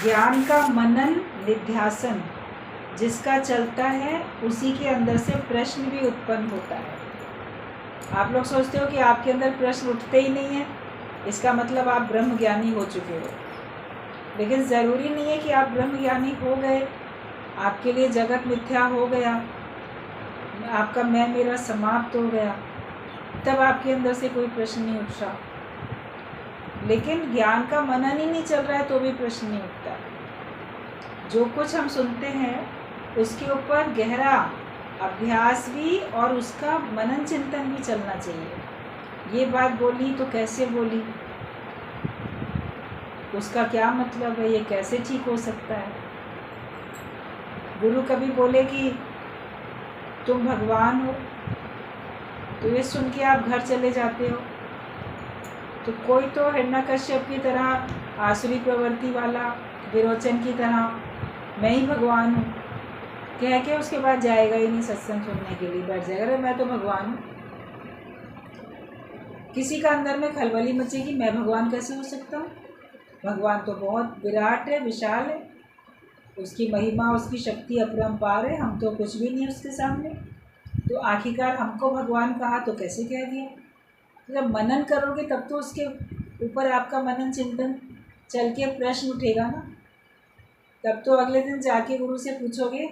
ज्ञान का मनन निध्यासन जिसका चलता है उसी के अंदर से प्रश्न भी उत्पन्न होता है। आप लोग सोचते हो कि आपके अंदर प्रश्न उठते ही नहीं है, इसका मतलब आप ब्रह्म ज्ञानी हो चुके हो। लेकिन ज़रूरी नहीं है कि आप ब्रह्म ज्ञानी हो गए, आपके लिए जगत मिथ्या हो गया, आपका मैं मेरा समाप्त हो गया, तब आपके अंदर से कोई प्रश्न नहीं उठ रहा। लेकिन ज्ञान का मनन ही नहीं चल रहा है तो भी प्रश्न नहीं उठता। जो कुछ हम सुनते हैं उसके ऊपर गहरा अभ्यास भी और उसका मनन चिंतन भी चलना चाहिए। ये बात बोली तो कैसे बोली, उसका क्या मतलब है, ये कैसे ठीक हो सकता है। गुरु कभी बोले कि तुम भगवान हो, तो ये सुन के आप घर चले जाते हो। तो कोई तो हिरण्यकश्यप की तरह आसुरी प्रवृत्ति वाला, विरोचन की तरह मैं ही भगवान हूँ कह के उसके बाद जाएगा ही नहीं सत्संग सुनने के लिए, बैठ जाएगा अरे मैं तो भगवान हूँ। किसी का अंदर में खलबली मची कि मैं भगवान कैसे हो सकता हूँ। भगवान तो बहुत विराट है, विशाल है, उसकी महिमा उसकी शक्ति अपरंपार है, हम तो कुछ भी नहीं उसके सामने। तो आखिरकार हमको भगवान कहा तो कैसे कह दिया। तो जब मनन करोगे तब तो उसके ऊपर आपका मनन चिंतन चल के प्रश्न उठेगा ना। तब तो अगले दिन जाके गुरु से पूछोगे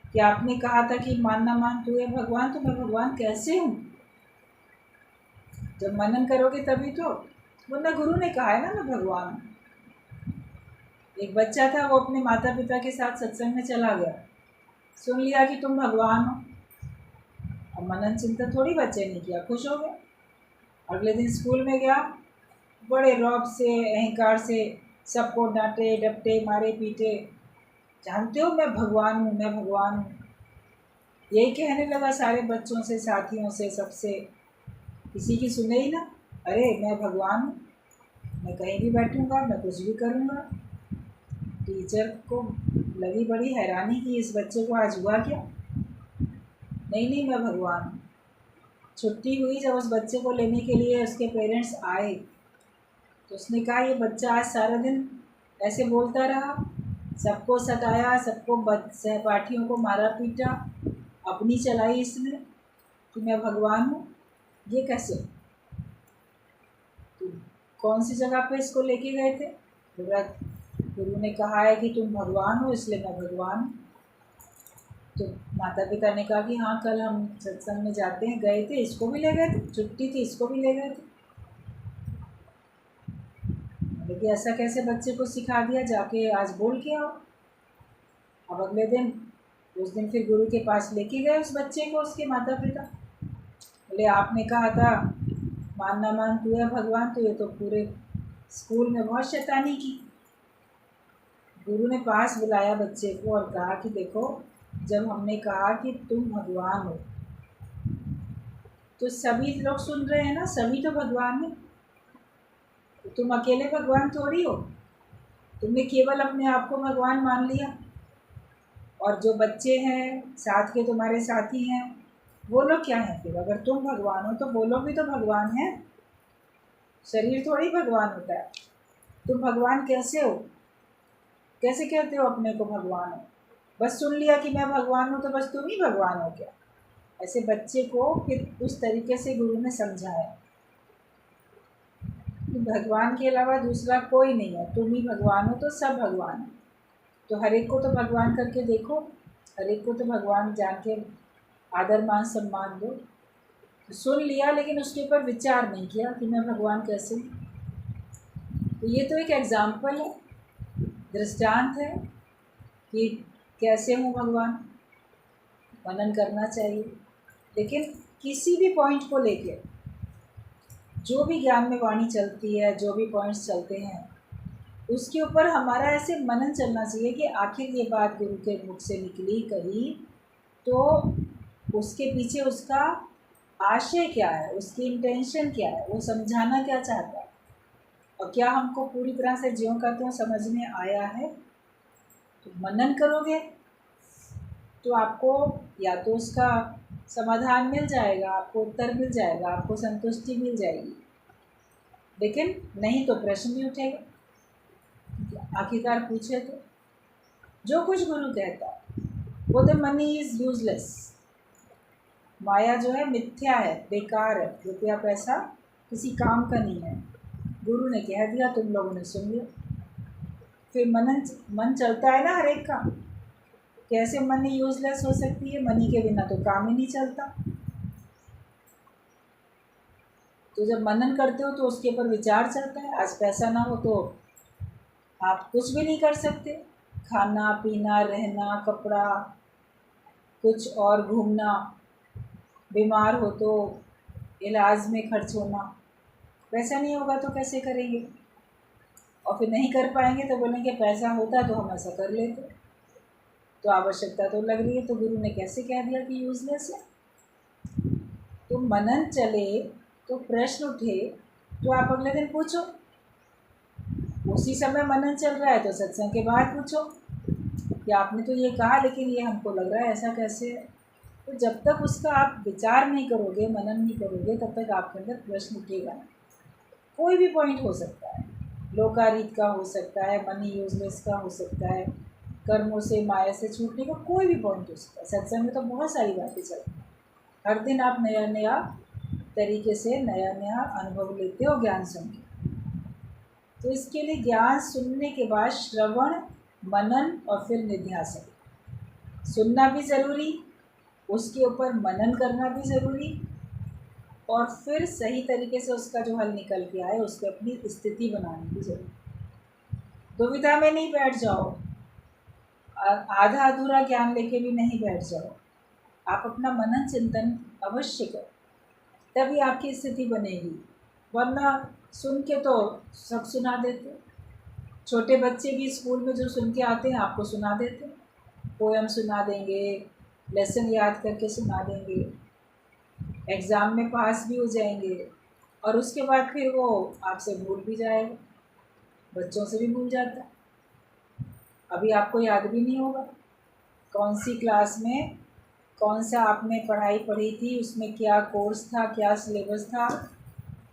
कि आपने कहा था कि मान ना मान तू है भगवान, तो मैं भगवान कैसे हूँ। जब मनन करोगे तभी तो, वरना गुरु ने कहा है ना मैं भगवान हूँ। एक बच्चा था, वो अपने माता पिता के साथ सत्संग में चला गया, सुन लिया कि तुम भगवान हो, अब मनन चिंतन थोड़ी बच्चे ने किया, खुश हो गया। अगले दिन स्कूल में गया, बड़े रौब से अहंकार से सबको डांटे डपटे मारे पीटे, जानते हो मैं भगवान हूँ, मैं भगवान हूँ। यही कहने लगा सारे बच्चों से, साथियों से, सबसे। किसी की सुने ही ना, अरे मैं भगवान हूँ, मैं कहीं भी बैठूँगा, मैं कुछ भी करूँगा। टीचर को लगी बड़ी हैरानी कि इस बच्चे को आज हुआ क्या। नहीं नहीं मैं भगवान हूँ। छुट्टी हुई, जब उस बच्चे को लेने के लिए उसके पेरेंट्स आए तो उसने कहा ये बच्चा आज सारा दिन ऐसे बोलता रहा, सबको सताया, सबको सहपाठियों को मारा पीटा, अपनी चलाई इसने कि मैं भगवान हूँ, ये कैसे। तो कौन सी जगह पे इसको लेके गए थे। गुरु ने कहा है कि तुम भगवान हो इसलिए मैं भगवान हूँ। तो माता पिता ने कहा कि हाँ कल हम सत्संग में जाते हैं, गए थे, इसको भी ले गए थे, छुट्टी थी इसको भी ले गए थे। लेकिन ऐसा कैसे बच्चे को सिखा दिया, जाके आज बोल के आओ। अब अगले दिन, उस दिन फिर गुरु के पास लेके गए उस बच्चे को उसके माता पिता। बोले आपने कहा था मान ना मान तू है भगवान, तो ये तो पूरे स्कूल में बहुत शैतानी की। गुरु ने पास बुलाया बच्चे को और कहा कि देखो, जब हमने कहा कि तुम भगवान हो तो सभी लोग सुन रहे हैं ना, सभी तो भगवान है, तो तुम अकेले भगवान थोड़ी हो। तुमने केवल अपने आप को भगवान मान लिया, और जो बच्चे हैं साथ के तुम्हारे साथी हैं वो लोग क्या हैं फिर। अगर तुम भगवान हो तो वो लोग भी तो भगवान हैं, शरीर थोड़ी भगवान होता है। तुम भगवान कैसे हो, कैसे कहते हो अपने को भगवान हो। बस सुन लिया कि मैं भगवान हूँ तो बस तुम ही भगवान हो क्या। ऐसे बच्चे को फिर उस तरीके से गुरु ने समझाया कि भगवान के अलावा दूसरा कोई नहीं है, तुम ही भगवान हो, तो सब भगवान है। तो हर एक को तो भगवान करके देखो, हर एक को तो भगवान जान के आदर मान सम्मान दो। तो सुन लिया लेकिन उसके ऊपर विचार नहीं किया कि मैं भगवान कैसे हूँ। तो ये तो एक एग्जाम्पल है, दृष्टांत है कि कैसे हूँ भगवान। मनन करना चाहिए, लेकिन किसी भी पॉइंट को लेके, जो भी ज्ञान में वाणी चलती है, जो भी पॉइंट्स चलते हैं, उसके ऊपर हमारा ऐसे मनन चलना चाहिए कि आखिर ये बात गुरु के मुख से निकली कही तो उसके पीछे उसका आशय क्या है, उसकी इंटेंशन क्या है, वो समझाना क्या चाहता है, और क्या हमको पूरी तरह से ज्यों का त्यों समझ में आया है। तो मनन करोगे तो आपको या तो उसका समाधान मिल जाएगा, आपको उत्तर मिल जाएगा, आपको संतुष्टि मिल जाएगी, लेकिन नहीं तो प्रश्न भी उठेगा। आखिरकार पूछे तो जो कुछ गुरु कहता वो द मनी इज़ यूजलेस, माया जो है मिथ्या है, बेकार है, रुपया पैसा किसी काम का नहीं है। गुरु ने कह दिया, तुम लोगों ने सुन लिया। फिर मन चलता है ना हर एक का। कैसे मनी यूजलेस हो सकती है? मनी के बिना तो काम ही नहीं चलता। तो जब मनन करते हो तो उसके ऊपर विचार चलता है। आज पैसा ना हो तो आप कुछ भी नहीं कर सकते। खाना पीना, रहना, कपड़ा, कुछ और घूमना, बीमार हो तो इलाज में खर्च होना, पैसा नहीं होगा तो कैसे करेंगे? और फिर नहीं कर पाएंगे तो बोलेंगे पैसा होता तो हम ऐसा कर लेते। तो आवश्यकता तो लग रही है, तो गुरु ने कैसे कह दिया कि यूजलेस है? तो मनन चले तो प्रश्न उठे तो आप अगले दिन पूछो। उसी समय मनन चल रहा है तो सत्संग के बाद पूछो कि आपने तो ये कहा लेकिन ये हमको लग रहा है ऐसा कैसे है। तो जब तक उसका आप विचार नहीं करोगे, मनन नहीं करोगे, तब तक आपके अंदर प्रश्न उठेगा नहीं। कोई भी पॉइंट हो सकता है, लोकारीत का हो सकता है, मनी यूजलेस का हो सकता है, कर्मों से माया से छूटने का कोई भी पॉइंट हो सकता है। सत्संग में तो बहुत सारी बातें चलती हैं। हर दिन आप नया नया तरीके से नया नया अनुभव लेते हो ज्ञान सुन के। तो इसके लिए ज्ञान सुनने के बाद श्रवण, मनन और फिर निध्यासन। सुनना भी ज़रूरी, उसके ऊपर मनन करना भी ज़रूरी, और फिर सही तरीके से उसका जो हल निकल के आए उस पर अपनी स्थिति बनानी भी ज़रूरी। दुविधा में नहीं बैठ जाओ, आधा अधूरा ज्ञान लेके भी नहीं बैठ जाओ। आप अपना मनन चिंतन अवश्य करो, तभी आपकी स्थिति बनेगी। वरना सुन के तो सब सुना देते। छोटे बच्चे भी स्कूल में जो सुन के आते हैं आपको सुना देते हैं, पोयम सुना देंगे, लेसन याद करके सुना देंगे, एग्ज़ाम में पास भी हो जाएंगे, और उसके बाद फिर वो आपसे भूल भी जाएगा। बच्चों से भी भूल जाता है। अभी आपको याद भी नहीं होगा कौन सी क्लास में कौन सा आपने पढ़ाई पढ़ी थी, उसमें क्या कोर्स था, क्या सिलेबस था,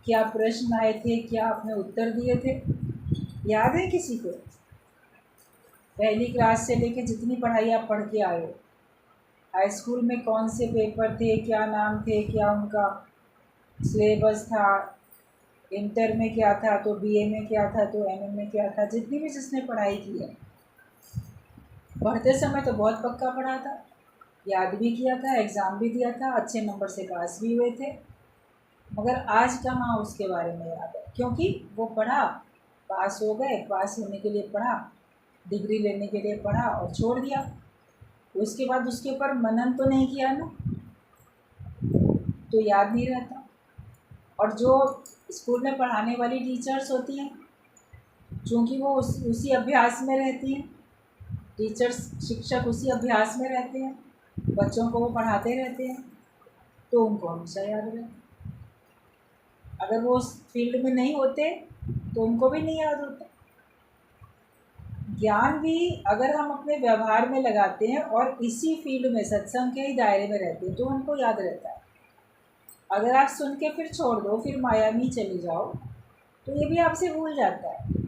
क्या प्रश्न आए थे, क्या आपने उत्तर दिए थे। याद है किसी को? पहली क्लास से लेके जितनी पढ़ाई आप पढ़ के आए हो, हाई स्कूल में कौन से पेपर थे, क्या नाम थे, क्या उनका सिलेबस था, इंटर में क्या था, तो बीए में क्या था, तो एमए में क्या था, जितनी भी जिसने पढ़ाई की है, पढ़ते समय तो बहुत पक्का पढ़ा था, याद भी किया था, एग्ज़ाम भी दिया था, अच्छे नंबर से पास भी हुए थे। मगर आज कहाँ उसके बारे में याद है, क्योंकि वो पढ़ा, पास हो गए, पास होने के लिए पढ़ा, डिग्री लेने के लिए पढ़ा और छोड़ दिया। उसके बाद उसके ऊपर मनन तो नहीं किया ना, तो याद नहीं रहता। और जो स्कूल में पढ़ाने वाली टीचर्स होती हैं, चूँकि वो उसी अभ्यास में रहती हैं, टीचर्स शिक्षक उसी अभ्यास में रहते हैं, बच्चों को वो पढ़ाते रहते हैं, तो उनको हमेशा याद रहता। अगर वो उस फील्ड में नहीं होते तो उनको भी नहीं याद होता। ज्ञान भी अगर हम अपने व्यवहार में लगाते हैं और इसी फील्ड में सत्संग के ही दायरे में रहते हैं तो उनको याद रहता है। अगर आप सुन के फिर छोड़ दो, फिर माया में चले जाओ, तो ये भी आपसे भूल जाता है।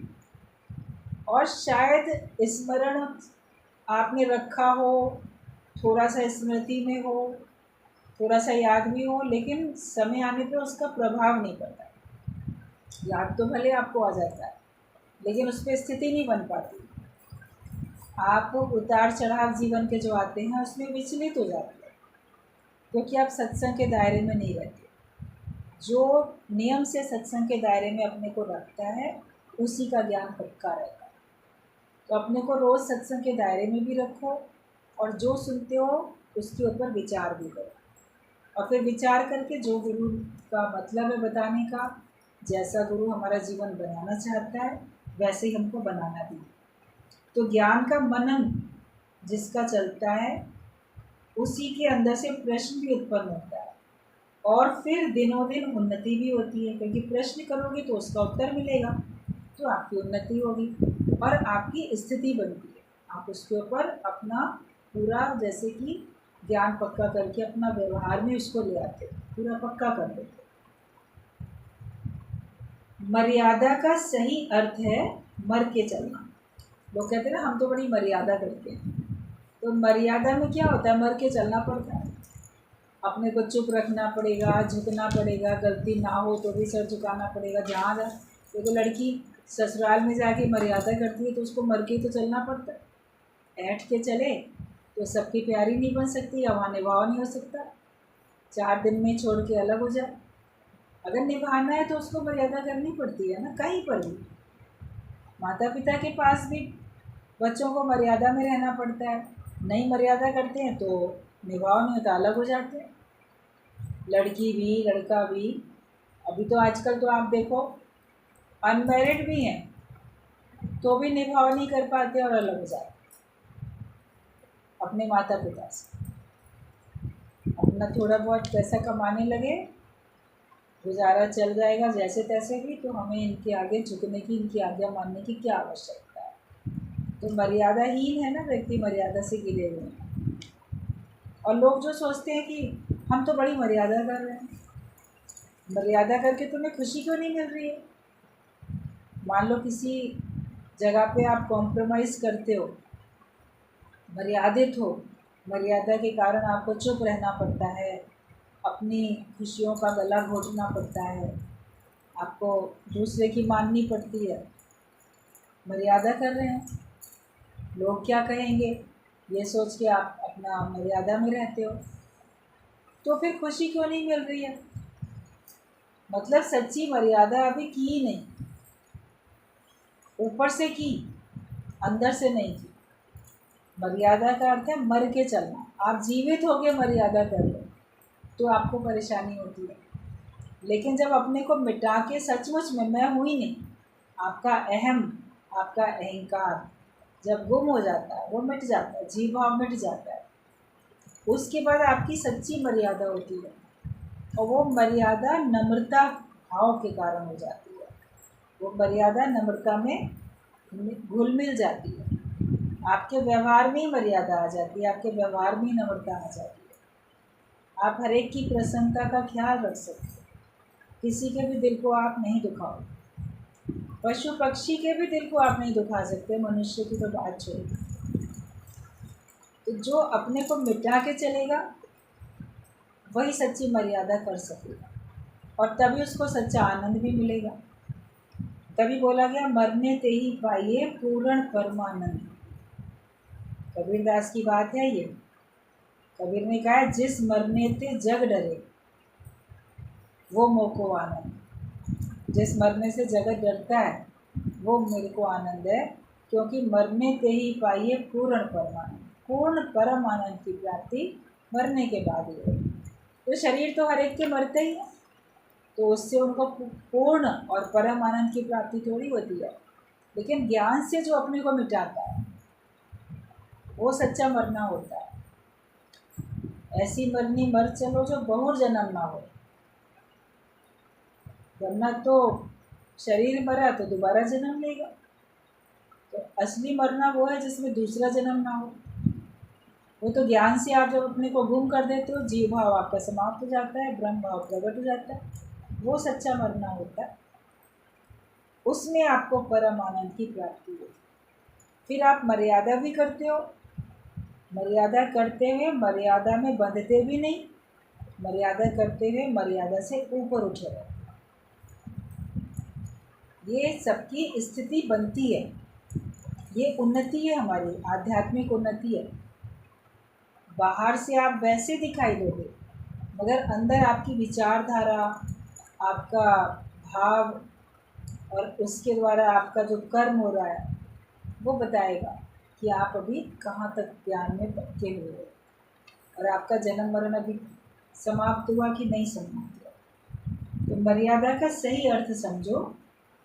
और शायद स्मरण आपने रखा हो, थोड़ा सा स्मृति में हो, थोड़ा सा याद भी हो, लेकिन समय आने पे उसका प्रभाव नहीं पड़ता। याद तो भले आपको आ जाता है लेकिन उस पर स्थिति नहीं बन पाती। आप उतार चढ़ाव जीवन के जो आते हैं उसमें विचलित हो जाते हैं, क्योंकि आप सत्संग के दायरे में नहीं रहते। जो नियम से सत्संग के दायरे में अपने को रखता है उसी का ज्ञान पक्का रहता है। तो अपने को रोज़ सत्संग के दायरे में भी रखो, और जो सुनते हो उसके ऊपर विचार भी करो, और फिर विचार करके जो गुरु का मतलब है बताने का, जैसा गुरु हमारा जीवन बनाना चाहता है वैसे ही हमको बनाना भी। तो ज्ञान का मनन जिसका चलता है उसी के अंदर से प्रश्न भी उत्पन्न होता है, और फिर दिनों दिन उन्नति भी होती है, क्योंकि प्रश्न करोगे तो उसका उत्तर मिलेगा, तो आपकी उन्नति होगी और आपकी स्थिति बनती है। आप उसके ऊपर अपना पूरा, जैसे कि ज्ञान पक्का करके अपना व्यवहार में उसको ले आते, पूरा पक्का कर देते। मर्यादा का सही अर्थ है मर के चलना। लोग कहते हैं ना हम तो बड़ी मर्यादा करते हैं, तो मर्यादा में क्या होता है, मर के चलना पड़ता है। अपने को चुप रखना पड़ेगा, झुकना पड़ेगा, गलती ना हो तो भी सर झुकाना पड़ेगा। जहाँ जा देखो लड़की ससुराल में जाके मर्यादा करती है तो उसको मर के तो चलना पड़ता है। ऐठ के चले तो सबकी प्यारी नहीं बन सकती या वहाँ निभाव नहीं हो सकता, 4 दिन में छोड़ के अलग हो जाए। अगर निभाना है तो उसको मर्यादा करनी पड़ती है ना, कहीं पर भी। माता पिता के पास भी बच्चों को मर्यादा में रहना पड़ता है, नहीं मर्यादा करते हैं तो निभाव नहीं होता, अलग हो जाते हैं। लड़की भी लड़का भी। अभी तो आजकल तो आप देखो अनमैरिड भी हैं तो भी निभाव नहीं कर पाते और अलग हो जाते अपने माता पिता से। अपना थोड़ा बहुत पैसा कमाने लगे, गुजारा चल जाएगा जैसे तैसे भी, तो हमें इनके आगे झुकने की, इनकी आज्ञा मानने की क्या आवश्यकता है। तो मर्यादाहीन है ना व्यक्ति, मर्यादा से गिरे हुए हैं। और लोग जो सोचते हैं कि हम तो बड़ी मर्यादा कर रहे हैं, मर्यादा करके तुम्हें खुशी क्यों नहीं मिल रही है। मान लो किसी जगह पे आप कॉम्प्रोमाइज़ करते हो, मर्यादित हो, मर्यादा के कारण आपको चुप रहना पड़ता है, अपनी खुशियों का गला घोटना पड़ता है, आपको दूसरे की माननी पड़ती है। मर्यादा कर रहे हैं, लोग क्या कहेंगे ये सोच के आप अपना मर्यादा में रहते हो, तो फिर खुशी क्यों नहीं मिल रही है। मतलब सच्ची मर्यादा अभी की ही नहीं, ऊपर से की, अंदर से नहीं की। मर्यादा का अर्थ है मर के चलना। आप जीवित होके मर्यादा कर लो तो आपको परेशानी होती है, लेकिन जब अपने को मिटा के सचमुच में मैं हूँ ही नहीं, आपका अहम, आपका अहंकार जब गुम हो जाता है, वो मिट जाता है, जीव भाव मिट जाता है, उसके बाद आपकी सच्ची मर्यादा होती है। और वो मर्यादा नम्रता भाव के कारण हो जाती है, वो मर्यादा नम्रता में घुल मिल जाती है। आपके व्यवहार में ही मर्यादा आ जाती है, आपके व्यवहार में ही नम्रता आ जाती है। आप हर एक की प्रसन्नता का ख्याल रख सकते हो, किसी के भी दिल को आप नहीं दुखाओ, पशु पक्षी के भी दिल को आप नहीं दुखा सकते, मनुष्य की तो बात छोड़िए। तो जो अपने को मिटा के चलेगा वही सच्ची मर्यादा कर सकेगा, और तभी उसको सच्चा आनंद भी मिलेगा। तभी बोला गया मरने ते ही पाइए पूर्ण परमानंद। कबीरदास की बात है ये। कबीर ने कहा है जिस मरने ते जग डरे वो मोको आनंद। जिस मरने से जगत डरता है वो मेरे को आनंद है, क्योंकि मरने ते ही पाइए पूर्ण परमानंद। पूर्ण परम आनंद की प्राप्ति मरने के बाद ही होगी। तो शरीर तो हर एक के मरते ही है, तो उससे उनको पूर्ण और परम आनंद की प्राप्ति थोड़ी होती है। लेकिन ज्ञान से जो अपने को मिटाता है वो सच्चा मरना होता है। ऐसी मरनी मर चलो जो बहुर जन्म ना हो, वरना तो शरीर मरा तो दोबारा जन्म लेगा। तो असली मरना वो है जिसमें दूसरा जन्म ना हो। वो तो ज्ञान से आप जब अपने को गुम कर देते हो, जीव भाव आपका समाप्त हो जाता है, ब्रह्म भाव प्रकट हो जाता है, वो सच्चा मरना होता है। उसमें आपको परम आनंद की प्राप्ति होती है। फिर आप मर्यादा भी करते हो, मर्यादा करते हुए मर्यादा में बंधते भी नहीं, मर्यादा करते हुए मर्यादा से ऊपर उठे रहो। ये सबकी स्थिति बनती है, ये उन्नति है, हमारी आध्यात्मिक उन्नति है। बाहर से आप वैसे दिखाई दोगे, मगर अंदर आपकी विचारधारा, आपका भाव और उसके द्वारा आपका जो कर्म हो रहा है वो बताएगा कि आप अभी कहाँ तक ज्ञान में पक्के हुए हो, और आपका जन्म मरण अभी समाप्त हुआ कि नहीं समाप्त हुआ। तो मर्यादा का सही अर्थ समझो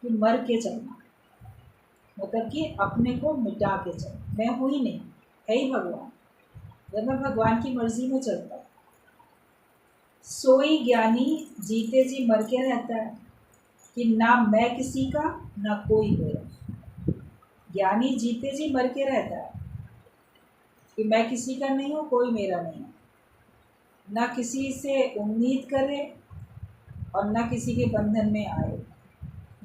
कि मर के चलना, मतलब कि अपने को मिटा के चलना। मैं हूँ ही नहीं, है ही भगवान। जब मैं भगवान की मर्जी में चलता हूँ, सोई ज्ञानी जीते जी मर के रहता है कि ना मैं किसी का ना कोई मेरा। ज्ञानी जीते जी मर के रहता है कि मैं किसी का नहीं हूँ, कोई मेरा नहीं है, ना किसी से उम्मीद करे और ना किसी के बंधन में आए।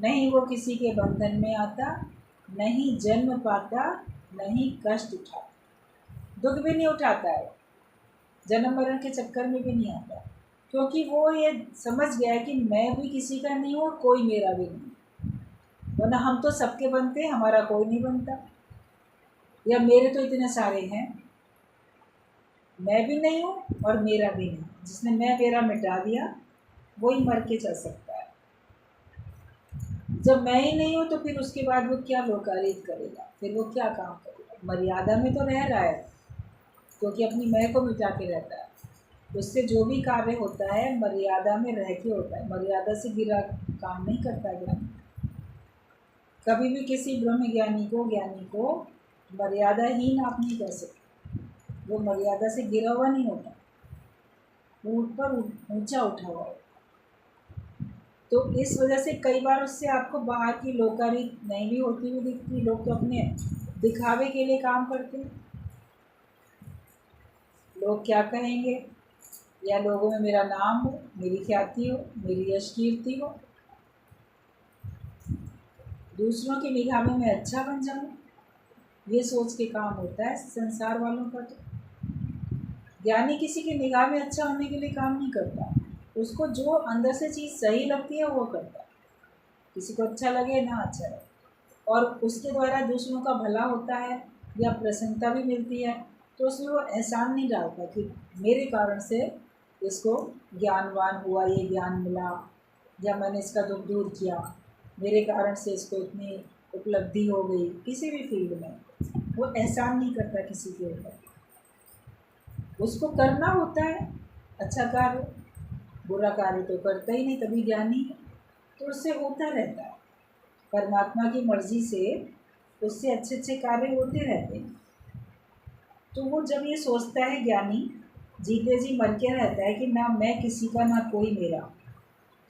नहीं वो किसी के बंधन में आता, नहीं जन्म पाता, नहीं कष्ट उठाता, दुख भी नहीं उठाता है, जन्म मरण के चक्कर में भी नहीं आता, क्योंकि वो ये समझ गया है कि मैं भी किसी का नहीं हूँ और कोई मेरा भी नहीं। वरना हम तो सबके बनते हैं, हमारा कोई नहीं बनता, या मेरे तो इतने सारे हैं, मैं भी नहीं हूँ और मेरा भी नहीं। जिसने मैं मेरा मिटा दिया वही मर के चल सकता है। जब मैं ही नहीं हूँ तो फिर उसके बाद वो क्या लोकारित करेगा, फिर वो क्या काम करेगा? मर्यादा में तो रह रहा है, क्योंकि अपनी मैं को मिटा के रहता है। उससे जो भी कार्य होता है मर्यादा में रह के होता है, मर्यादा से गिरा काम नहीं करता ज्ञानी। कभी भी किसी ब्रह्म ज्ञानी को मर्यादाहीन आप नहीं कह सकते, वो मर्यादा से गिरा हुआ नहीं होता, ऊँट पर ऊंचा उठा हुआ होता। तो इस वजह से कई बार उससे आपको बाहर की लोकारी नहीं भी होती हुई दिखती। लोग तो अपने दिखावे के लिए काम करते हैं, लोग क्या कहेंगे, या लोगों में मेरा नाम हो, मेरी ख्याति हो, मेरी यश कीर्ति हो, दूसरों की निगाह में मैं अच्छा बन जाऊँ, ये सोच के काम होता है संसार वालों का। तो ज्ञानी किसी की निगाह में अच्छा होने के लिए काम नहीं करता, उसको जो अंदर से चीज़ सही लगती है वो करता है, किसी को अच्छा लगे ना अच्छा लगे, और उसके द्वारा दूसरों का भला होता है या प्रसन्नता भी मिलती है, तो उसमें वो एहसान नहीं डालता कि मेरे कारण से इसको ज्ञानवान हुआ, ये ज्ञान मिला, या मैंने इसका दुख दूर किया, मेरे कारण से इसको इतनी उपलब्धि हो गई। किसी भी फील्ड में वो एहसान नहीं करता किसी के ऊपर, उसको करना होता है अच्छा कार्य, बुरा कार्य तो करता ही नहीं, तभी ज्ञानी है। तो उससे होता रहता है, परमात्मा की मर्जी से उससे अच्छे अच्छे कार्य होते रहते हैं। तो वो जब ये सोचता है ज्ञानी, जीते जी मर के रहता है कि ना मैं किसी का ना कोई मेरा,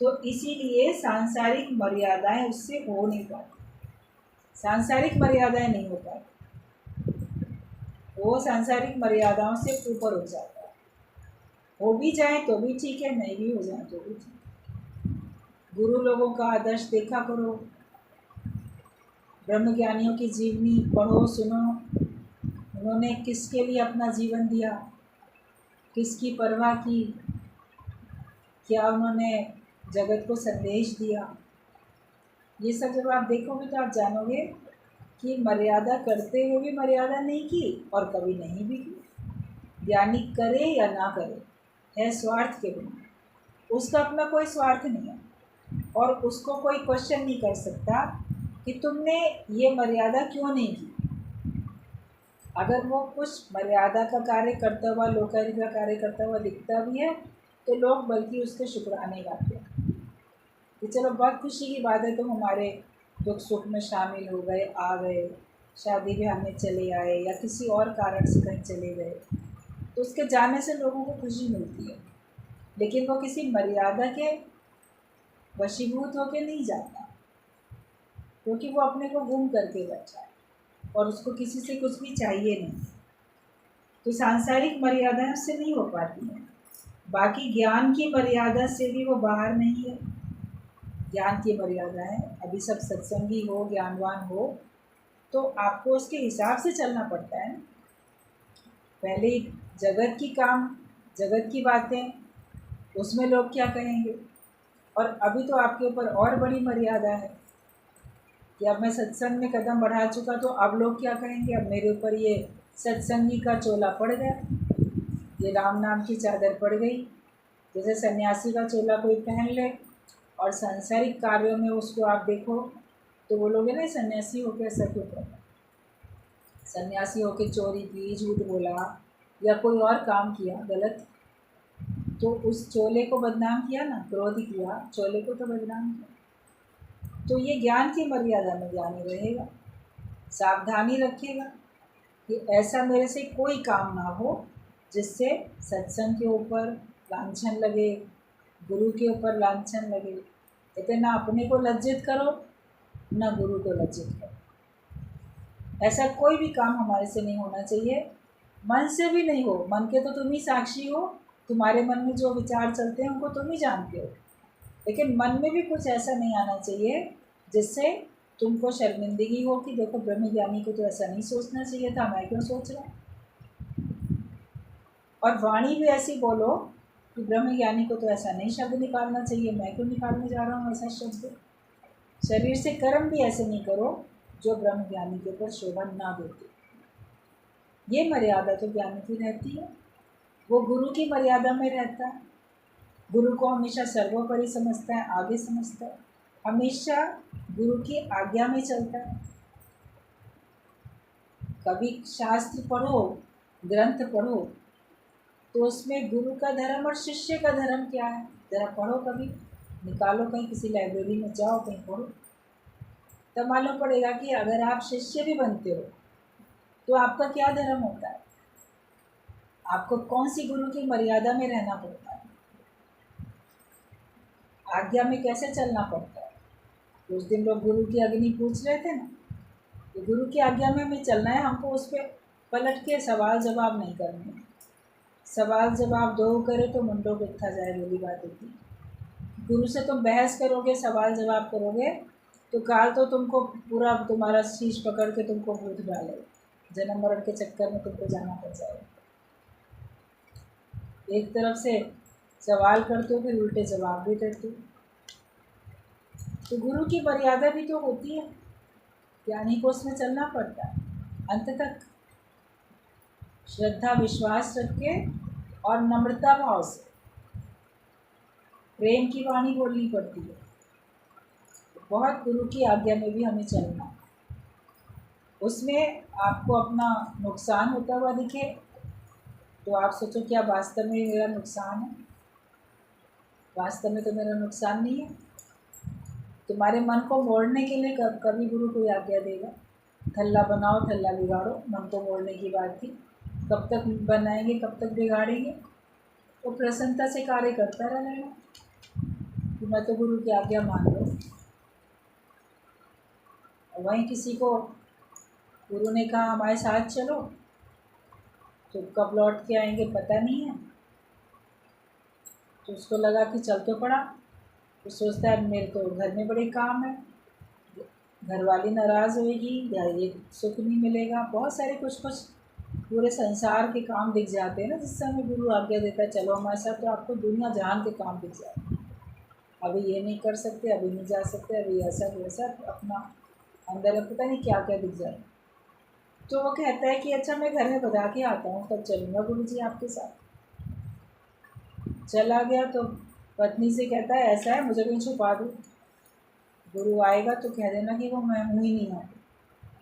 तो इसीलिए सांसारिक मर्यादाएं उससे हो नहीं पाती, सांसारिक मर्यादाएं नहीं हो पाती, वो सांसारिक मर्यादाओं से ऊपर हो जाता है। हो भी जाए तो भी ठीक है, नहीं भी हो जाए तो भी ठीक है। गुरु लोगों का आदर्श देखा करो, ब्रह्म ज्ञानियों की जीवनी पढ़ो सुनो, उन्होंने किसके लिए अपना जीवन दिया, किसकी परवाह की, क्या उन्होंने जगत को संदेश दिया, ये सब जब आप देखोगे तो आप जानोगे कि मर्यादा करते हुए भी मर्यादा नहीं की और कभी नहीं भी की। ज्ञानी करे या ना करे, है स्वार्थ के बिना, उसका अपना कोई स्वार्थ नहीं है, और उसको कोई क्वेश्चन नहीं कर सकता कि तुमने ये मर्यादा क्यों नहीं की। अगर वो कुछ मर्यादा का कार्य करता हुआ, लोकारी का कार्य करता हुआ दिखता भी है तो लोग बल्कि उसके शुक्राने गाते हैं कि चलो बहुत खुशी की बात है, तुम हमारे दुख सुख में शामिल हो गए, आ गए, शादी ब्याह में चले आए या किसी और कारण से कहीं चले गए, तो उसके जाने से लोगों को खुशी मिलती है। लेकिन वो किसी मर्यादा के वशीभूत होकर नहीं जाता, क्योंकि वो अपने को गुम करके बैठा है और उसको किसी से कुछ भी चाहिए नहीं। तो सांसारिक मर्यादाएं उससे नहीं हो पाती हैं। बाकी ज्ञान की मर्यादा से भी वो बाहर नहीं है। ज्ञान की मर्यादा है, अभी सब सत्संगी हो, ज्ञानवान हो, तो आपको उसके हिसाब से चलना पड़ता है। पहले जगत की काम, जगत की बातें, उसमें लोग क्या कहेंगे, और अभी तो आपके ऊपर और बड़ी मर्यादा है कि अब मैं सत्संग में कदम बढ़ा चुका, तो अब लोग क्या कहेंगे, अब मेरे ऊपर ये सत्संगी का चोला पड़ गया, ये राम नाम की चादर पड़ गई। जैसे सन्यासी का चोला कोई पहन ले और सांसारिक कार्यों में उसको आप देखो तो वो लोग है ना, सन्यासी होकर ऐसा क्यों करना, सन्यासी होकर चोरी की, झूठ बोला या कोई और काम किया गलत, तो उस चोले को बदनाम किया ना, क्रोध किया, चोले को तो बदनाम किया। तो ये ज्ञान की मर्यादा में ज्ञानी रहेगा, सावधानी रखेगा कि ऐसा मेरे से कोई काम ना हो जिससे सत्संग के ऊपर लांछन लगे, गुरु के ऊपर लांछन लगे। कहते ना अपने को लज्जित करो ना गुरु को लज्जित करो। ऐसा कोई भी काम हमारे से नहीं होना चाहिए, मन से भी नहीं हो। मन के तो तुम ही साक्षी हो, तुम्हारे मन में जो विचार चलते हैं उनको तुम ही जानते हो, लेकिन मन में भी कुछ ऐसा नहीं आना चाहिए जिससे तुमको शर्मिंदगी हो कि देखो ब्रह्म ज्ञानी को तो ऐसा नहीं सोचना चाहिए था, मैं क्यों सोच रहा हूँ। और वाणी भी ऐसी बोलो कि ब्रह्म ज्ञानी को तो ऐसा नहीं शब्द निकालना चाहिए, मैं क्यों निकालने जा रहा हूँ ऐसा शब्द। शरीर से कर्म भी ऐसे नहीं करो जो ब्रह्म ज्ञानी के ऊपर शोभा ना देते। ये मर्यादा तो ज्ञानी की रहती है, वो गुरु की मर्यादा में रहता है। गुरु को हमेशा सर्वोपरि समझता है, आगे समझता है, हमेशा गुरु की आज्ञा में चलता है। कभी शास्त्र पढ़ो, ग्रंथ पढ़ो, तो उसमें गुरु का धर्म और शिष्य का धर्म क्या है ज़रा पढ़ो, कभी निकालो, कहीं किसी लाइब्रेरी में जाओ, कहीं पढ़ो, तब मालूम पड़ेगा कि अगर आप शिष्य भी बनते हो तो आपका क्या धर्म होता है, आपको कौन सी गुरु की मर्यादा में रहना पड़ता है, आज्ञा में कैसे चलना पड़ता है। उस दिन लोग गुरु की अग्नि पूछ रहे थे ना, तो गुरु की आज्ञा में हमें चलना है, हमको उस पर पलट के सवाल जवाब नहीं करने। सवाल जवाब दो करे तो मुंडो बिथा जाए, बोली बात होती है। गुरु से तुम बहस करोगे, सवाल जवाब करोगे, तो काल तो तुमको पूरा तुम्हारा शीश पकड़ के तुमको भूत डालेगा, जन्म मरण के चक्कर में तुमको जाना पड़ जाएगा। एक तरफ से सवाल करते हो, फिर उल्टे जवाब भी देते हो। तो गुरु की मर्यादा भी तो होती है, ज्ञानी को उसमें चलना पड़ता है अंत तक, श्रद्धा विश्वास रख के और नम्रता भाव से प्रेम की वाणी बोलनी पड़ती है। बहुत गुरु की आज्ञा में भी हमें चलना, उसमें आपको अपना नुकसान होता हुआ दिखे तो आप सोचो क्या वास्तव में मेरा नुकसान है, वास्तव में तो मेरा नुकसान नहीं है। तुम्हारे मन को मोड़ने के लिए कभी गुरु कोई आज्ञा देगा, थल्ला बनाओ थल्ला बिगाड़ो, मन को मोड़ने की बात थी, कब तक बनाएंगे कब तक बिगाड़ेंगे। तो प्रसन्नता से कार्य करता रहेगा कि मैं तो गुरु की आज्ञा मान लो। वहीं किसी को गुरु ने कहा हमारे साथ चलो, तो कब लौट के आएंगे पता नहीं है, तो उसको लगा कि चल तो पड़ा, तो सोचता है मेरे को घर में बड़े काम है, घर वाली नाराज़ होएगी या ये सुख नहीं मिलेगा, बहुत सारे कुछ कुछ पूरे संसार के काम दिख जाते हैं ना, जिस समय गुरु आज्ञा देता है चलो हमारे साथ, तो आपको दुनिया जहान के काम दिख जाते हैं। अभी ये नहीं कर सकते, अभी नहीं जा सकते, अभी ऐसा वैसा, अपना अंदर पता नहीं क्या क्या दिख जाए। तो वो कहता है कि अच्छा मैं घर में बता के आता हूँ, तब चलूँगा गुरु जी आपके साथ। चला गया तो पत्नी से कहता है ऐसा है मुझे कहीं छुपा दूँ, गुरु आएगा तो कह देना कि वो मैं हूँ ही नहीं हूँ,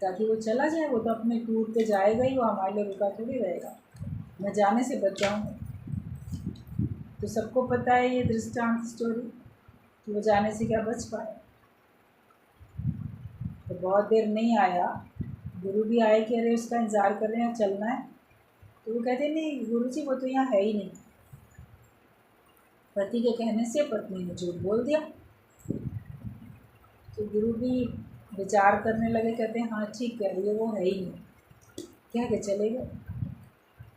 ताकि वो चला जाए, वो तो अपने टूर पे जाएगा ही, वो हमारे लिए रुका थोड़ी रहेगा, मैं जाने से बच जाऊँगा। तो सबको पता है ये दृष्टांत स्टोरी कि वो जाने से क्या बच पाए। तो बहुत देर नहीं आया, गुरु भी आए कि अरे उसका इंतज़ार कर रहे हैं चलना है, तो वो कहते नहीं गुरु जी वो तो यहाँ है ही नहीं। पति के कहने से पत्नी ने झूठ बोल दिया, तो गुरु भी विचार करने लगे, कहते हैं हाँ ठीक कह रही है वो है ही नहीं, कह के चले गए।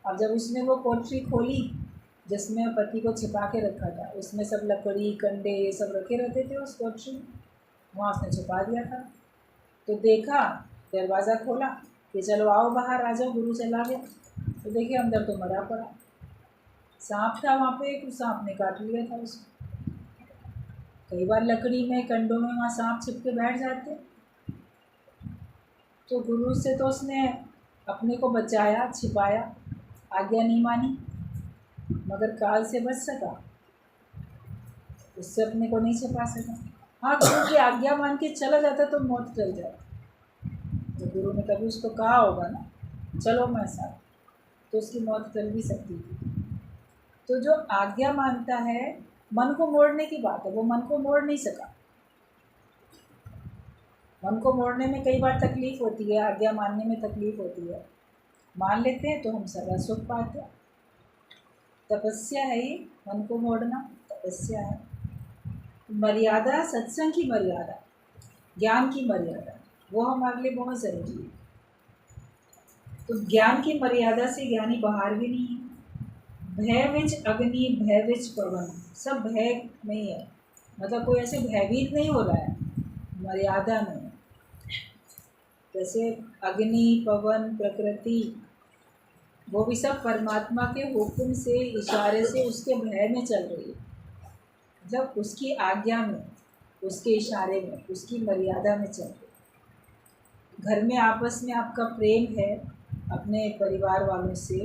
अब जब उसने वो कोठरी खोली जिसमें पति को छिपा के रखा था, उसमें सब लकड़ी कंडे ये सब रखे रहते थे उस कोठरी में, वहाँ उसने छुपा दिया था। तो देखा, दरवाज़ा खोला कि चलो आओ बाहर आ जाओ, गुरु चला गया, तो देखिए अंदर तो मरा पड़ा सांप था वहाँ पे, एक सांप ने काट लिया था उसको। कई बार लकड़ी में कंडों में वहाँ सांप छिप के बैठ जाते, तो गुरु से तो उसने अपने को बचाया छिपाया, आज्ञा नहीं मानी, मगर काल से बच सका, उससे अपने को नहीं छिपा सका। हाँ गुरु की आज्ञा मान के चला जाता तो मौत टल जाए, तो गुरु ने कभी उसको कहा होगा ना चलो मैं साथ, तो उसकी मौत टल भी सकती थी। तो जो आज्ञा मानता है, मन को मोड़ने की बात है, वो मन को मोड़ नहीं सका। मन को मोड़ने में कई बार तकलीफ़ होती है, आज्ञा मानने में तकलीफ़ होती है, मान लेते हैं तो हम सदा सुख पाते हैं। तपस्या है ये, मन को मोड़ना तपस्या है। मर्यादा, सत्संग की मर्यादा, ज्ञान की मर्यादा, वो हमारे लिए बहुत ज़रूरी है। तो ज्ञान की मर्यादा से ज्ञानी बाहर भी नहीं है। भय विच अग्नि भय विच पवन, सब भय में ही है, मतलब कोई ऐसे भयभीत नहीं हो रहा है, मर्यादा में है। जैसे अग्नि, पवन, प्रकृति, वो भी सब परमात्मा के हुक्म से, इशारे से, उसके भय में चल रही है। जब उसकी आज्ञा में, उसके इशारे में, उसकी मर्यादा में चल रही है। घर में आपस में आपका प्रेम है अपने परिवार वालों से,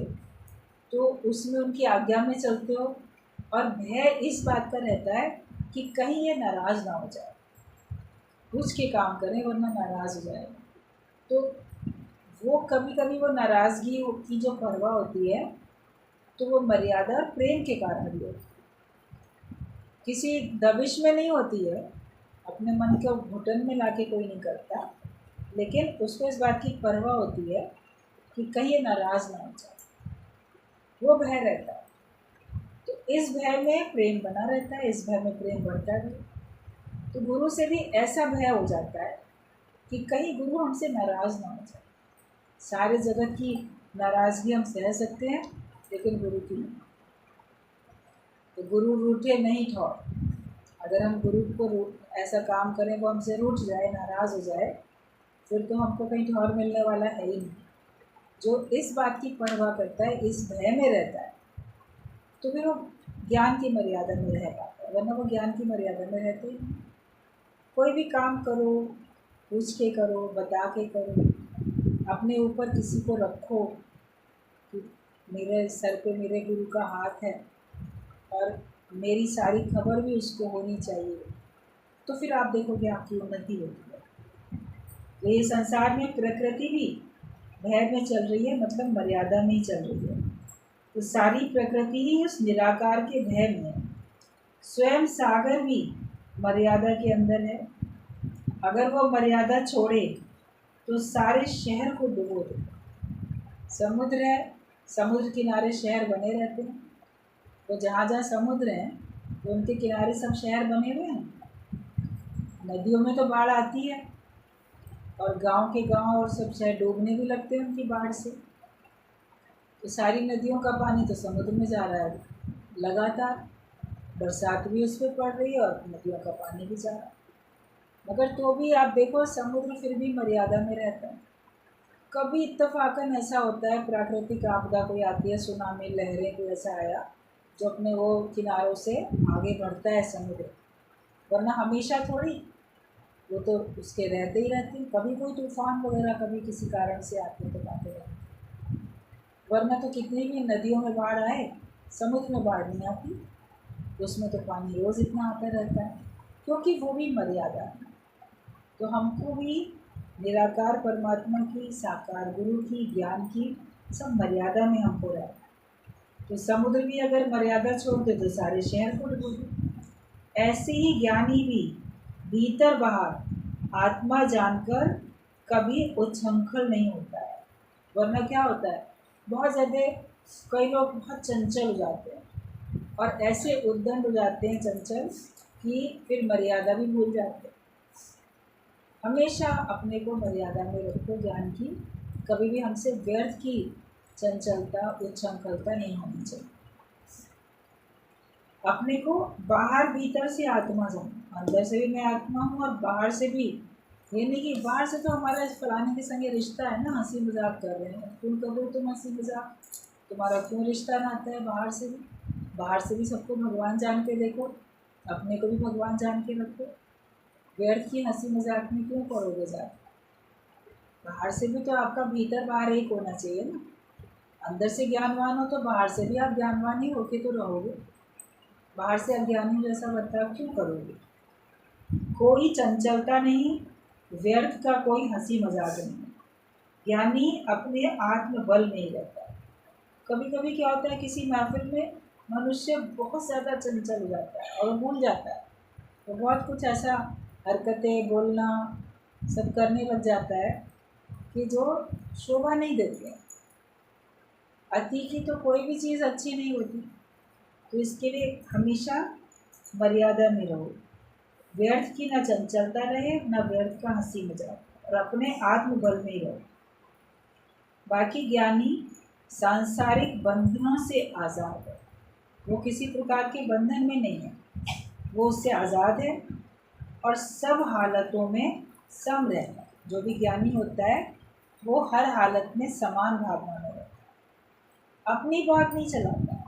तो उसमें उनकी आज्ञा में चलते हो, और भय इस बात का रहता है कि कहीं ये नाराज़ ना हो जाए, पूछ के काम करें वरना नाराज़ हो जाएगा। तो वो कभी कभी वो नाराज़गी की जो परवाह होती है, तो वो मर्यादा और प्रेम के कारण भी होती है, किसी दबिश में नहीं होती है। अपने मन को घुटन में लाके कोई नहीं करता, लेकिन उसको इस बात की परवाह होती है कि कहीं ये नाराज़ ना हो जाए, वो भय रहता है। तो इस भय में प्रेम बना रहता है, इस भय में प्रेम बढ़ता भी है। तो गुरु से भी ऐसा भय हो जाता है कि कहीं गुरु हमसे नाराज़ ना हो जाए। सारे जगत की नाराज़गी हम सह सकते हैं, लेकिन गुरु की नहीं। तो गुरु रूठे नहीं ठौर। अगर हम गुरु को ऐसा काम करें वो हमसे रूठ जाए, नाराज़ हो जाए, फिर तो हमको कहीं ठौर मिलने वाला है ही नहीं। जो इस बात की परवाह करता है, इस भय में रहता है, तो फिर वो ज्ञान की मर्यादा में रह पाता है, वरना वो ज्ञान की मर्यादा में रहते ही नहीं। कोई भी काम करो, पूछ के करो, बता के करो, अपने ऊपर किसी को रखो कि मेरे सर पे मेरे गुरु का हाथ है और मेरी सारी खबर भी उसको होनी चाहिए, तो फिर आप देखोगे आपकी उन्नति होती है। तो ये संसार में प्रकृति भी भय में चल रही है, मतलब मर्यादा में ही चल रही है। तो सारी प्रकृति ही उस निराकार के भय में है। स्वयं सागर भी मर्यादा के अंदर है। अगर वो मर्यादा छोड़े तो सारे शहर को डुबो दे। समुद्र है, समुद्र किनारे शहर बने रहते हैं, तो जहाँ जहाँ समुद्र हैं तो उनके किनारे सब शहर बने हुए हैं। नदियों में तो बाढ़ आती है, और गांव के गांव और सब शहर डूबने भी लगते हैं उनकी बाढ़ से। तो सारी नदियों का पानी तो समुद्र में जा रहा है लगातार, बरसात भी उस पर पड़ रही है और नदियों का पानी भी जा रहा है। मगर तो भी आप देखो, समुद्र फिर भी मर्यादा में रहता है। कभी इत्तफाकन ऐसा होता है, प्राकृतिक आपदा कोई आती है, सुनामी, लहरें, कोई ऐसा आया जो अपने वो किनारों से आगे बढ़ता है समुद्र, वरना हमेशा थोड़ी, वो तो उसके रहते ही रहते हैं। कभी कोई तूफान वगैरह कभी किसी कारण से आते तो आते रहते, वरना तो कितनी भी नदियों में बाढ़ आए, समुद्र में बाढ़ नहीं आती, उसमें तो पानी रोज़ इतना आता रहता है, क्योंकि वो भी मर्यादा है। तो हमको भी निराकार परमात्मा की, साकार गुरु की, ज्ञान की सब मर्यादा में हमको रहना है। तो समुद्र भी अगर मर्यादा छोड़ दे तो सारे शहर को डुबो दे। ऐसे ही ज्ञानी भी भीतर बाहर आत्मा जानकर कभी उच्छृंखल नहीं होता है। वरना क्या होता है, बहुत ज़्यादा कई लोग बहुत चंचल हो जाते हैं और ऐसे उद्दंड हो जाते हैं चंचल कि फिर मर्यादा भी भूल जाते हैं। हमेशा अपने को मर्यादा में रखो ज्ञान की, कभी भी हमसे व्यर्थ की चंचलता, उच्छृंखलता नहीं होनी चाहिए। अपने को बाहर भीतर से आत्मा जानो, अंदर से भी मैं आत्मा हूँ और बाहर से भी। ये नहीं कि बाहर से तो हमारा फलाने के संगे रिश्ता है ना, हंसी मजाक कर रहे हैं, तुम करो तुम हंसी मजाक, तुम्हारा क्यों रिश्ता नाता है बाहर से भी। बाहर से भी सबको भगवान जान के देखो, अपने को भी भगवान जान के रखो। व्यर्थ की हंसी मजाक में क्यों पड़ोगे जा। बाहर से भी तो आपका भीतर बाहर एक होना चाहिए ना। अंदर से ज्ञानवान हो तो बाहर से भी आप ज्ञानवान ही होके तो रहोगे। बाहर से अज्ञानी जैसा बर्ताव क्यों करोगे। कोई चंचलता नहीं, व्यर्थ का कोई हंसी मजाक नहीं। ज्ञानी अपने आत्म बल में ही रहता है। कभी कभी क्या होता है, किसी महफिल में मनुष्य बहुत ज़्यादा चंचल हो जाता है और भूल जाता है, तो बहुत कुछ ऐसा हरकतें, बोलना सब करने लग जाता है कि जो शोभा नहीं देती है। अति की तो कोई भी चीज़ अच्छी नहीं होती। तो इसके लिए हमेशा मर्यादा में रहो। व्यर्थ की ना चंचलता रहे, ना व्यर्थ का हंसी मजाक, और अपने आत्मबल में ही रहो। बाकी ज्ञानी सांसारिक बंधनों से आज़ाद है। वो किसी प्रकार के बंधन में नहीं है, वो उससे आज़ाद है और सब हालतों में सम रहता है। जो भी ज्ञानी होता है वो हर हालत में समान भावना में रहता है, अपनी बहुत नहीं चलाता।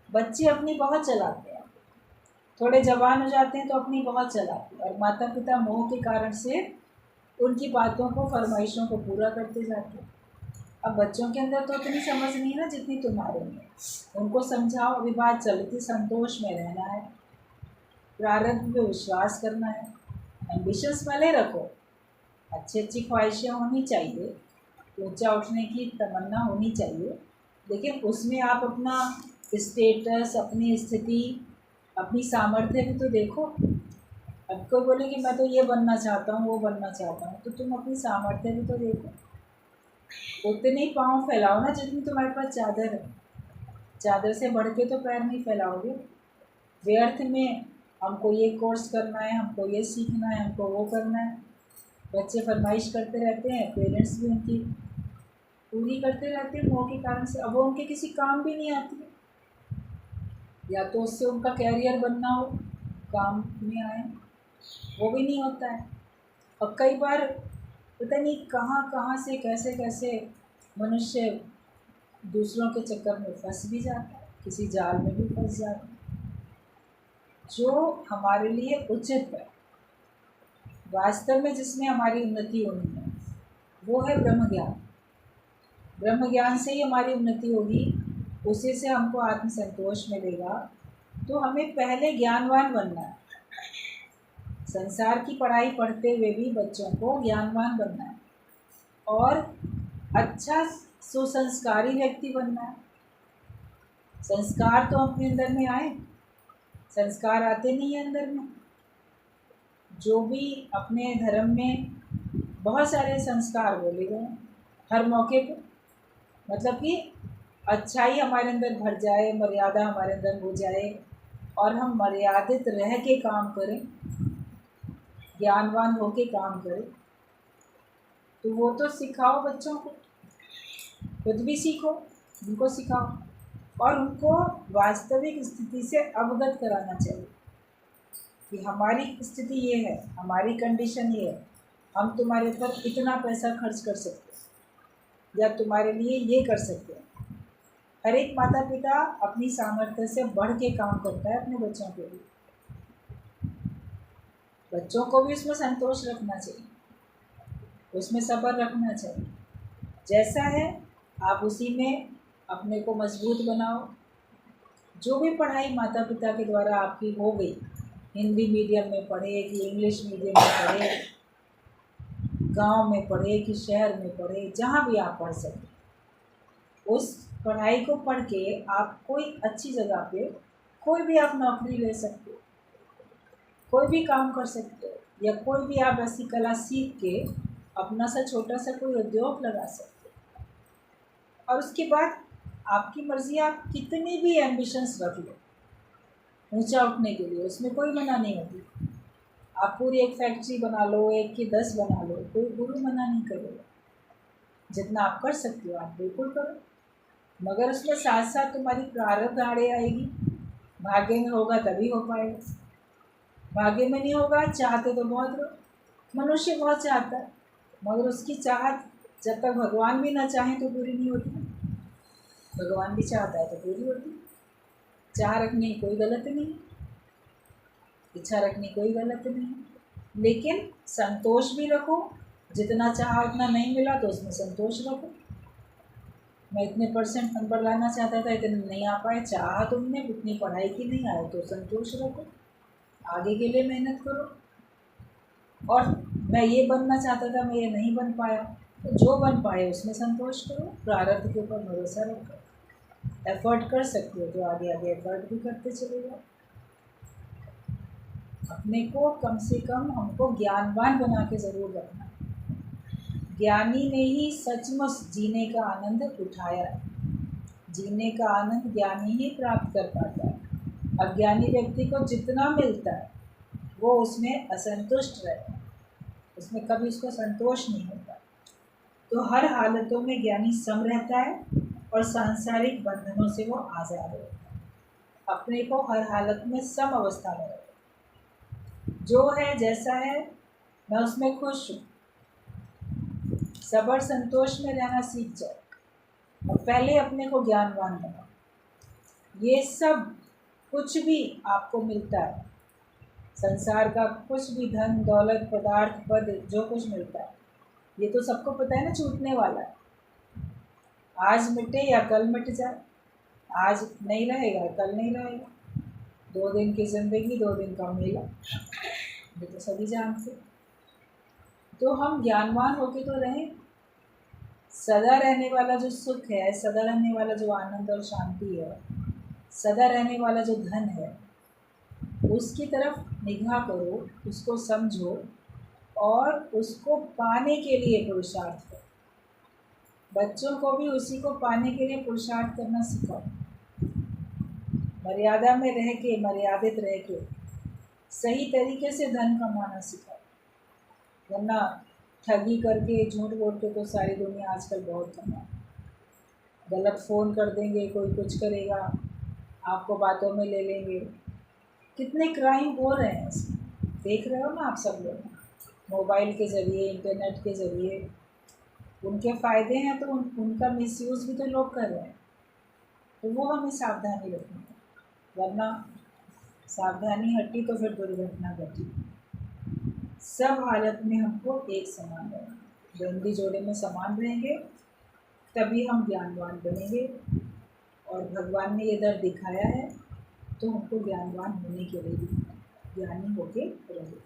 बच्चे अपनी बहुत चलाते हैं, थोड़े जवान हो जाते हैं तो अपनी बहुत चलाते हैं, और माता पिता मोह के कारण से उनकी बातों को, फरमाइशों को पूरा करते जाते हैं। अब बच्चों के अंदर तो इतनी समझ नहीं है ना जितनी तुम्हारे में। उनको समझाओ, अभी बात चल रही थी, संतोष में रहना है, प्रारब्ध पे विश्वास करना है, एम्बिशंस भले रखो, अच्छी अच्छी ख्वाहिशें होनी चाहिए, ऊंचा उठने की तमन्ना होनी चाहिए, लेकिन उसमें आप अपना स्टेटस, अपनी स्थिति, अपनी सामर्थ्य भी तो देखो। अब कोई बोले कि मैं तो ये बनना चाहता हूँ, वो बनना चाहता हूँ, तो तुम अपनी सामर्थ्य भी तो देखो। उतने ही पाँव फैलाओ ना जितनी तुम्हारे पास चादर है। चादर से बढ़ के तो पैर नहीं फैलाओगे। व्यर्थ में हमको ये कोर्स करना है, हमको ये सीखना है, हमको वो करना है, बच्चे फरमाइश करते रहते हैं, पेरेंट्स भी उनकी पूरी करते रहते हैं मोह के कारण से। अब वो उनके किसी काम भी नहीं आती है, या तो उससे उनका कैरियर बनना हो, काम में आए, वो भी नहीं होता है। और कई बार पता नहीं कहाँ कहाँ से कैसे कैसे मनुष्य दूसरों के चक्कर में फंस भी जाता है, किसी जाल में भी फंस जाता है। जो हमारे लिए उचित है, वास्तव में जिसमें हमारी उन्नति होनी है, वो है ब्रह्म ज्ञान। ब्रह्म ज्ञान से ही हमारी उन्नति होगी, उसी से हमको आत्मसंतोष मिलेगा। तो हमें पहले ज्ञानवान बनना है। संसार की पढ़ाई पढ़ते हुए भी बच्चों को ज्ञानवान बनना है, और अच्छा सुसंस्कारी व्यक्ति बनना है। संस्कार तो अपने अंदर में आए, संस्कार आते नहीं है अंदर में। जो भी अपने धर्म में बहुत सारे संस्कार बोले गए हर मौके पे, मतलब कि अच्छाई हमारे अंदर भर जाए, मर्यादा हमारे अंदर हो जाए, और हम मर्यादित रह के काम करें, ज्ञानवान होके काम करें। तो वो तो सिखाओ बच्चों को, खुद भी सीखो, उनको सिखाओ, और उनको वास्तविक स्थिति से अवगत कराना चाहिए कि हमारी स्थिति ये है, हमारी कंडीशन ये है, हम तुम्हारे ऊपर इतना पैसा खर्च कर सकते हैं, या तुम्हारे लिए ये कर सकते हैं। हर एक माता पिता अपनी सामर्थ्य से बढ़ के काम करता है अपने बच्चों के लिए। बच्चों को भी उसमें संतोष रखना चाहिए, उसमें सब्र रखना चाहिए। जैसा है आप उसी में अपने को मजबूत बनाओ। जो भी पढ़ाई माता पिता के द्वारा आपकी हो गई, हिंदी मीडियम में पढ़े कि इंग्लिश मीडियम में पढ़े, गांव में पढ़े कि शहर में पढ़े, जहाँ भी आप पढ़ सकें, उस पढ़ाई को पढ़ के आप कोई अच्छी जगह पे कोई भी आप नौकरी ले सकते हो, कोई भी काम कर सकते हो, या कोई भी आप ऐसी कला सीख के अपना सा छोटा सा कोई उद्योग लगा सकते हो। और उसके बाद आपकी मर्ज़ी, आप कितनी भी एम्बिशंस रख लो ऊंचा उठने के लिए, उसमें कोई मना नहीं होती। आप पूरी एक फैक्ट्री बना लो, 1 की 10 बना लो, कोई गुरु मना नहीं करेगा। जितना आप कर सकते हो आप बिल्कुल करो, मगर उसमें साथ साथ तुम्हारी प्रारब्ध आड़े आएगी। भाग्य में होगा तभी हो पाएगा, भाग्य में नहीं होगा। चाहते तो बहुत लोग, मनुष्य बहुत चाहता है, मगर उसकी चाहत जब तक भगवान भी ना चाहें तो पूरी नहीं होती। भगवान भी चाहता है तो पूरी होती। चाह रखनी कोई गलत नहीं, इच्छा रखनी कोई गलत नहीं, लेकिन संतोष भी रखो। जितना चाहा उतना नहीं मिला तो उसमें संतोष रखो। मैं इतने परसेंट नंबर लाना चाहता था, इतने नहीं आ पाए, चाहा तुमने, उतनी पढ़ाई की नहीं आए तो संतोष रखो, आगे के लिए मेहनत करो। और मैं ये बनना चाहता था, मैं ये नहीं बन पाया, तो जो बन पाए उसमें संतोष करो, प्रारब्ध के ऊपर भरोसा रखो। एफर्ट कर सकते हो तो आगे आगे एफर्ट भी करते चले जाओ। अपने को कम से कम हमको ज्ञानवान बना के ज़रूर रखना। ज्ञानी ने ही सचमुच जीने का आनंद उठाया है। जीने का आनंद ज्ञानी ही प्राप्त कर पाता है। अज्ञानी व्यक्ति को जितना मिलता है वो उसमें असंतुष्ट रहता है, उसमें कभी उसको संतोष नहीं होता। तो हर हालतों में ज्ञानी सम रहता है, और सांसारिक बंधनों से वो आज़ाद रहता है। अपने को हर हालत में सम अवस्था में रखता है। जो है जैसा है मैं उसमें खुश हूँ, सब्र संतोष में रहना सीख जाओ और पहले अपने को ज्ञानवान बनाओ। ये सब कुछ भी आपको मिलता है, संसार का कुछ भी, धन दौलत पदार्थ पद जो कुछ मिलता है, ये तो सबको पता है ना छूटने वाला है। आज मिटे या कल मिट जाए, आज नहीं रहेगा कल नहीं रहेगा। 2 दिन की ज़िंदगी 2 दिन का मेला, ये तो सभी जानते। तो हम ज्ञानवान होके तो रहें। सदा रहने वाला जो सुख है, सदा रहने वाला जो आनंद और शांति है, सदा रहने वाला जो धन है, उसकी तरफ निगाह करो, उसको समझो और उसको पाने के लिए पुरुषार्थ करो। बच्चों को भी उसी को पाने के लिए पुरुषार्थ करना सिखाओ। मर्यादा में रह के, मर्यादित रह के सही तरीके से धन कमाना सिखाओ। वरना ठगी करके, झूठ बोल के तो सारी दुनिया आजकल बहुत कमा। गलत फ़ोन कर देंगे, कोई कुछ करेगा, आपको बातों में ले लेंगे। कितने क्राइम हो रहे हैं इसमें, देख रहे हो ना आप सब लोग। मोबाइल के ज़रिए, इंटरनेट के ज़रिए उनके फ़ायदे हैं तो उनका मिसयूज़ भी तो लोग कर रहे हैं। तो वो हमें सावधानी रखनी है, वरना सावधानी हटी तो फिर दुर्घटना घटी। सब हालत में हमको एक समान रहना, बंदी जोड़े में समान रहेंगे तभी हम ज्ञानवान बनेंगे। और भगवान ने ये दर दिखाया है तो हमको ज्ञानवान होने के लिए भी ज्ञानी होके रहे।